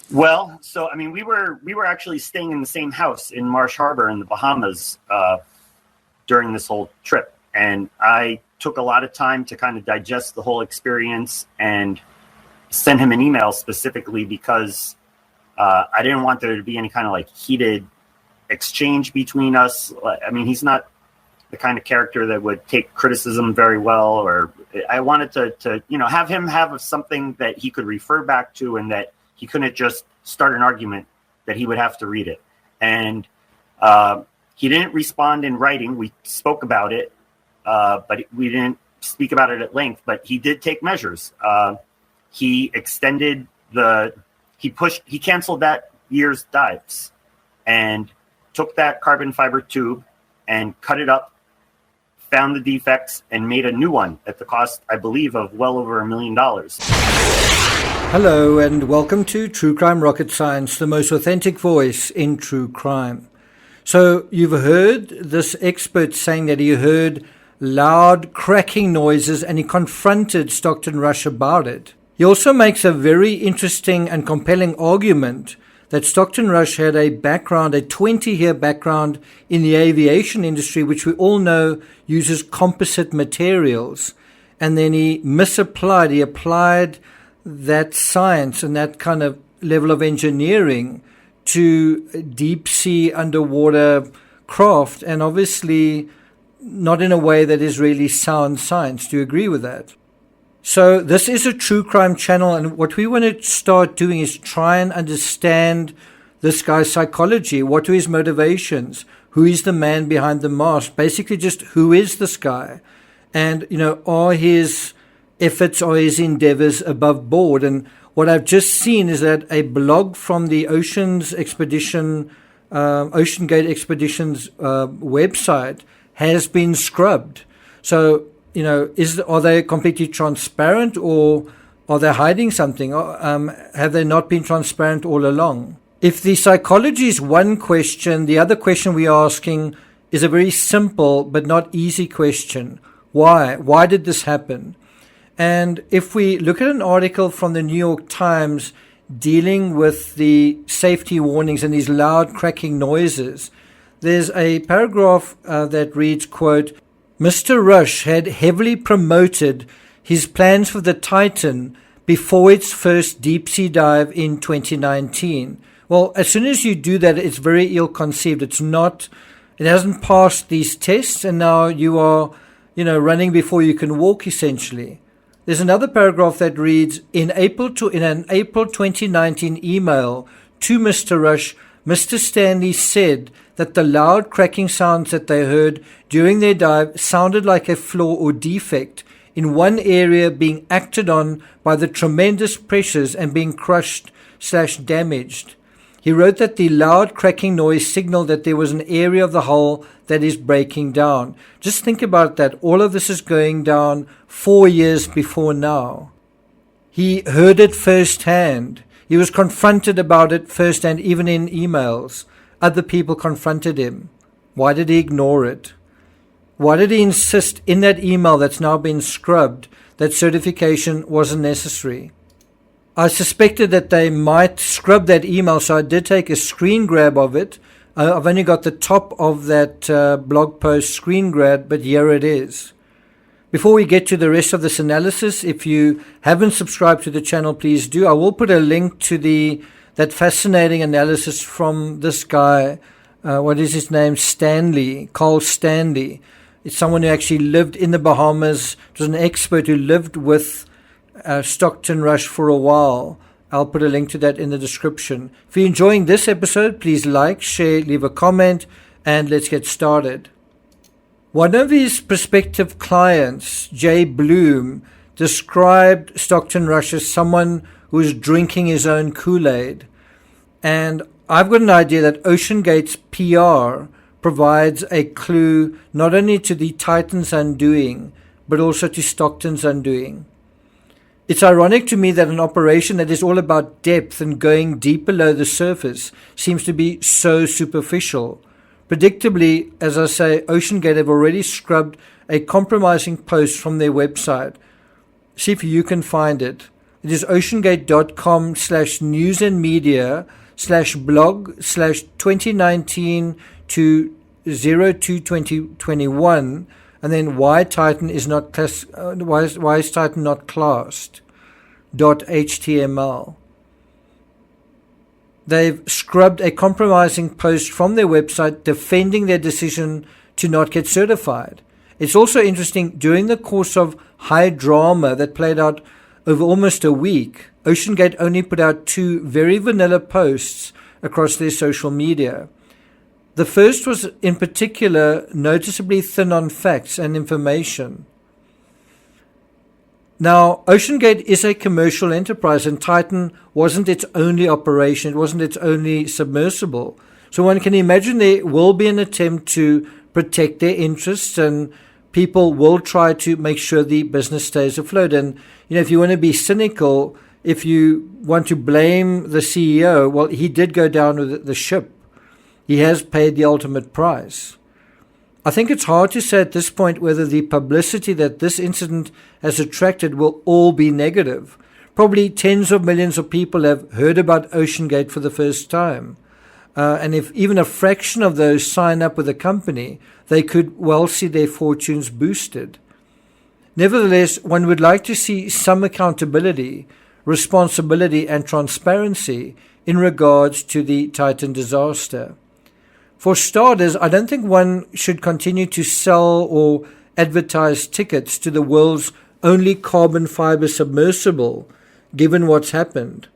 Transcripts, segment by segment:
Well, so I mean, we were actually staying in the same house in Marsh Harbor in the Bahamas during this whole trip, and I took a lot of time to kind of digest the whole experience and send him an email specifically because I didn't want there to be any kind of like heated exchange between us. I mean, he's not the kind of character that would take criticism very well, or I wanted to have him have something that he could refer back to, and that he couldn't just start an argument that he would have to read it. And he didn't respond in writing. We spoke about it, but we didn't speak about it at length. But he did take measures. He canceled that year's dives and took that carbon fiber tube and cut it up, found the defects, and made a new one at the cost, I believe, of well over $1 million. Hello and welcome to True Crime Rocket Science, the most authentic voice in true crime. So you've heard this expert saying that he heard loud cracking noises and he confronted Stockton Rush about it. He also makes a very interesting and compelling argument that Stockton Rush had a 20-year background in the aviation industry, which we all know uses composite materials. And then he applied that science and that kind of level of engineering to deep sea underwater craft, and obviously not in a way that is really sound science. Do you agree with that? So this is a true crime channel, and what we want to start doing is try and understand this guy's psychology. What are his motivations? Who is the man behind the mask? Basically just who is this guy? And, are his efforts or his endeavors above board? And what I've just seen is that a blog from the Ocean Gate Expeditions website has been scrubbed. So, are they completely transparent, or are they hiding something? Have they not been transparent all along? If the psychology is one question, the other question we're asking is a very simple but not easy question. Why? Why did this happen? And if we look at an article from the New York Times dealing with the safety warnings and these loud cracking noises, there's a paragraph that reads, quote, Mr. Rush had heavily promoted his plans for the Titan before its first deep-sea dive in 2019. Well, as soon as you do that, it's very ill-conceived. It hasn't passed these tests, and now you are, running before you can walk, essentially. There's another paragraph that reads, in an April 2019 email to Mr. Rush, Mr. Stanley said that the loud cracking sounds that they heard during their dive sounded like a flaw or defect in one area being acted on by the tremendous pressures and being crushed/damaged. He wrote that the loud cracking noise signaled that there was an area of the hull that is breaking down. Just think about that. All of this is going down 4 years before now. He heard it firsthand. He was confronted about it firsthand, even in emails. Other people confronted him. Why did he ignore it? Why did he insist in that email that's now been scrubbed that certification wasn't necessary? I suspected that they might scrub that email, so I did take a screen grab of it. I've only got the top of that blog post screen grab, but here it is. Before we get to the rest of this analysis, if you haven't subscribed to the channel, please do. I will put a link to that fascinating analysis from this guy. What is his name? Carl Stanley. It's someone who actually lived in the Bahamas. It was an expert who lived with Stockton Rush for a while. I'll put a link to that in the description. If you're enjoying this episode, please like, share, leave a comment, and let's get started. One of his prospective clients, Jay Bloom, described Stockton Rush as someone who was drinking his own Kool-Aid. And I've got an idea that OceanGate's PR provides a clue not only to the Titan's undoing, but also to Stockton's undoing. It's ironic to me that an operation that is all about depth and going deep below the surface seems to be so superficial. Predictably, as I say, OceanGate have already scrubbed a compromising post from their website. See if you can find it. It is oceangate.com/news and media/blog/2019 to 02/2021, and then why Titan is not why is Titan not classed .html. They've scrubbed a compromising post from their website defending their decision to not get certified. It's also interesting, during the course of high drama that played out over almost a week, OceanGate only put out 2 very vanilla posts across their social media. The first was in particular noticeably thin on facts and information. Now, OceanGate is a commercial enterprise, and Titan wasn't its only operation. It wasn't its only submersible. So one can imagine there will be an attempt to protect their interests, and people will try to make sure the business stays afloat. And, if you want to be cynical, if you want to blame the CEO, well, he did go down with the ship. He has paid the ultimate price. I think it's hard to say at this point whether the publicity that this incident has attracted will all be negative. Probably tens of millions of people have heard about OceanGate for the first time. And if even a fraction of those sign up with a company, they could well see their fortunes boosted. Nevertheless, one would like to see some accountability, responsibility, and transparency in regards to the Titan disaster. For starters, I don't think one should continue to sell or advertise tickets to the world's only carbon fiber submersible, given what's happened.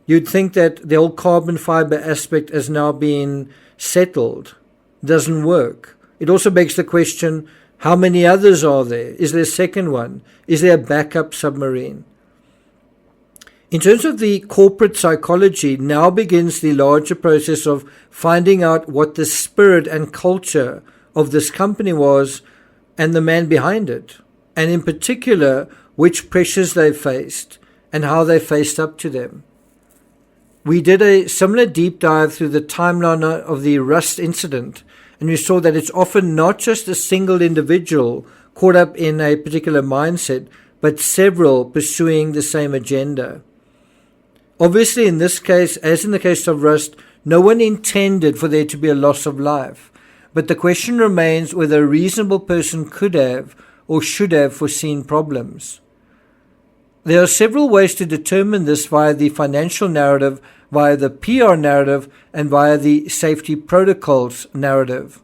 You'd think that the whole carbon fiber aspect has now been settled. Doesn't work. It also begs the question, how many others are there? Is there a second one? Is there a backup submarine? In terms of the corporate psychology, now begins the larger process of finding out what the spirit and culture of this company was and the man behind it, and in particular, which pressures they faced and how they faced up to them. We did a similar deep dive through the timeline of the Rust incident, and we saw that it's often not just a single individual caught up in a particular mindset, but several pursuing the same agenda. Obviously, in this case, as in the case of Rust, no one intended for there to be a loss of life, but the question remains whether a reasonable person could have or should have foreseen problems. There are several ways to determine this via the financial narrative, via the PR narrative, and via the safety protocols narrative.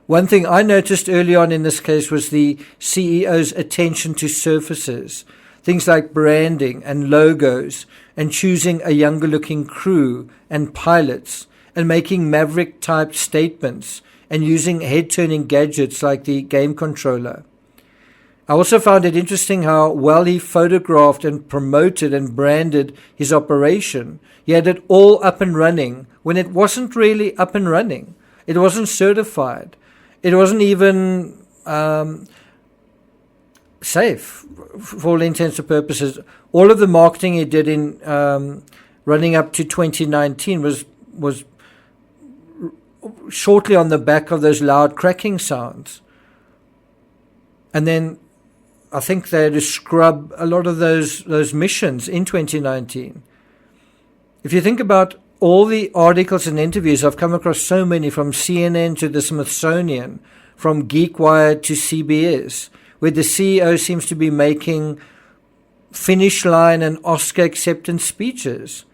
One thing I noticed early on in this case was the CEO's attention to surfaces, things like branding and logos, and choosing a younger looking crew and pilots, and making maverick type statements, and using head turning gadgets like the game controller. I also found it interesting how well he photographed and promoted and branded his operation. He had it all up and running when it wasn't really up and running. It wasn't certified. It wasn't even safe for all intents and purposes. All of the marketing he did in running up to 2019 was shortly on the back of those loud cracking sounds. And then I think they had to scrub a lot of those missions in 2019. If you think about all the articles and interviews, I've come across so many, from CNN to the Smithsonian, from GeekWire to CBS, where the CEO seems to be making finish line and Oscar acceptance speeches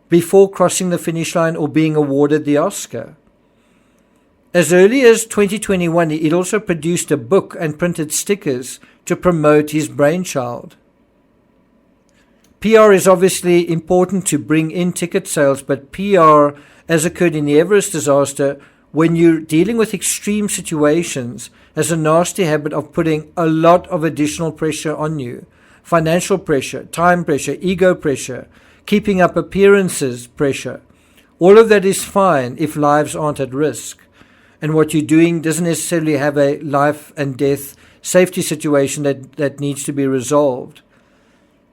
before crossing the finish line or being awarded the Oscar. As early as 2021, he also produced a book and printed stickers to promote his brainchild. PR is obviously important to bring in ticket sales, but PR, as occurred in the Everest disaster, when you're dealing with extreme situations, has a nasty habit of putting a lot of additional pressure on you. Financial pressure, time pressure, ego pressure, keeping up appearances pressure. All of that is fine if lives aren't at risk, and what you're doing doesn't necessarily have a life and death safety situation that needs to be resolved.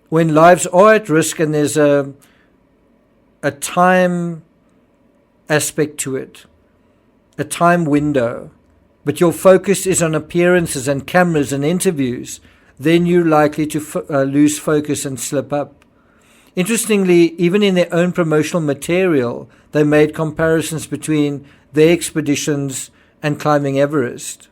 When lives are at risk and there's a time aspect to it, a time window, but your focus is on appearances and cameras and interviews, then you're likely to lose focus and slip up. Interestingly, even in their own promotional material, they made comparisons between their expeditions and climbing Everest.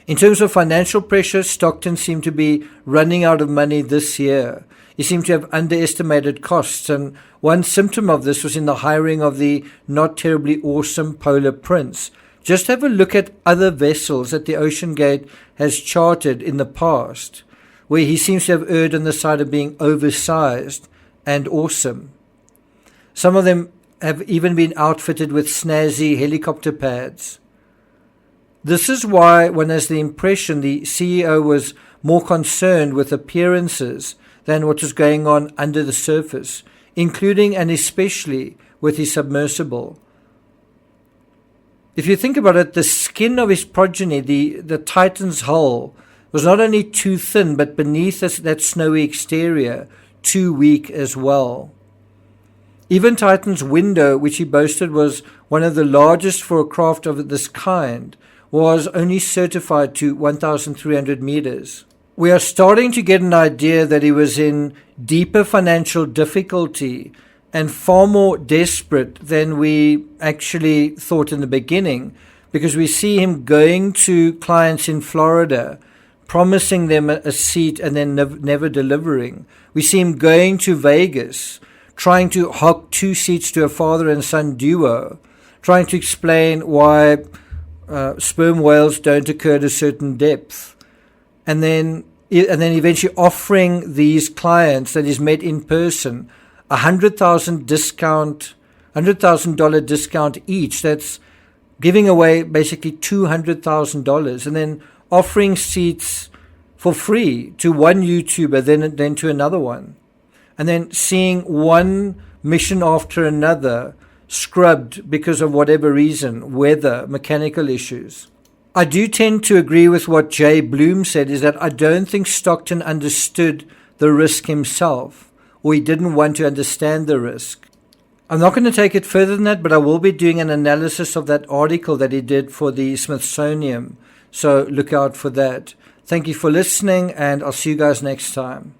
In terms of financial pressure, Stockton seemed to be running out of money this year. He seemed to have underestimated costs, and one symptom of this was in the hiring of the not terribly awesome Polar Prince. Just have a look at other vessels that the OceanGate has chartered in the past, where he seems to have erred on the side of being oversized and awesome. Some of them have even been outfitted with snazzy helicopter pads. This is why one has the impression the CEO was more concerned with appearances than what was going on under the surface, including and especially with his submersible. If you think about it, the skin of his progeny, the Titan's hull, was not only too thin, but beneath that snowy exterior, too weak as well. Even Titan's window, which he boasted was one of the largest for a craft of this kind, was only certified to 1,300 meters. We are starting to get an idea that he was in deeper financial difficulty and far more desperate than we actually thought in the beginning, because we see him going to clients in Florida, promising them a seat and then never delivering. We see him going to Vegas, trying to hawk 2 seats to a father and son duo, trying to explain why sperm whales don't occur at a certain depth, and then eventually offering these clients that he's met in person $100,000 discount each. That's giving away basically $200,000, and then offering seats for free to one YouTuber, then to another one, and then seeing one mission after another scrubbed because of whatever reason, weather, mechanical issues. I do tend to agree with what Jay Bloom said, is that I don't think Stockton understood the risk himself, or he didn't want to understand the risk. I'm not going to take it further than that, but I will be doing an analysis of that article that he did for the Smithsonian, so look out for that. Thank you for listening, and I'll see you guys next time.